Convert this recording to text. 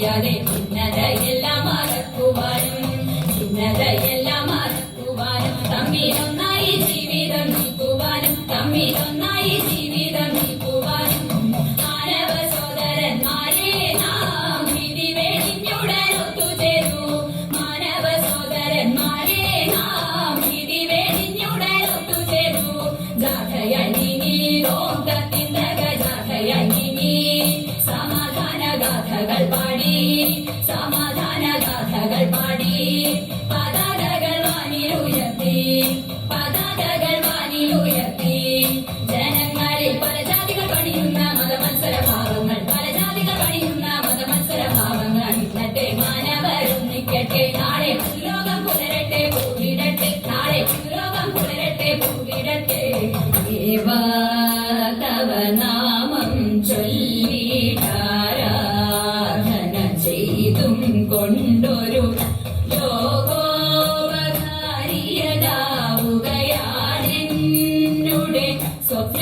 അറിയാതെ ഭിന്നതയെല്ലാം മറക്കുവാനും ഭിന്നതയെല്ലാം മറക്കുവാനും തമ്മിലൊന്നായി ജീവിതം നീക്കുവാനും തമ്മിലൊന്നായി ജീവിതം നീക്കുവാനും മാനവ സോദരന്മാരെ നാം വിധി വേടിഞ്ഞുടൻ ഒത്തുചേരൂ മാനവ സോദരന്മാരെ നാം വിധി വേടിഞ്ഞുടൻ ഒത്തുചേരൂ ജാഥയനിനി ലോകത്തിന്തക ജാഥയനിനി സമാധാന ഗാഥകൾ പാടി സമാധാന ഗാഥകൾ പാടി പതാകകൾ വാനിലുയർത്തി പതാകകൾ വാനിലുയർത്തി ജനങ്ങളിൽ പല ജാതികൾ പണിയുന്ന മതമത്സരഭാവങ്ങൾ പല ജാതികൾ പണിയുന്ന മതമത്സരഭാവങ്ങൾ ഇന്നത്തെ മാനവരൊന്നിക്കട്ടെ നാളെ ലോകം പുലരട്ടെ പൂവിടട്ടെ നാളെ ലോകം പുലരട്ടെ പൂവിടട്ടെ തവ നാമം ചൊല്ലിടാരാധന ചെയ്തും കൊണ്ടൊരു ലോകോപകാരിയതാവുകയാണെന്നുടെ സ്വപ്ന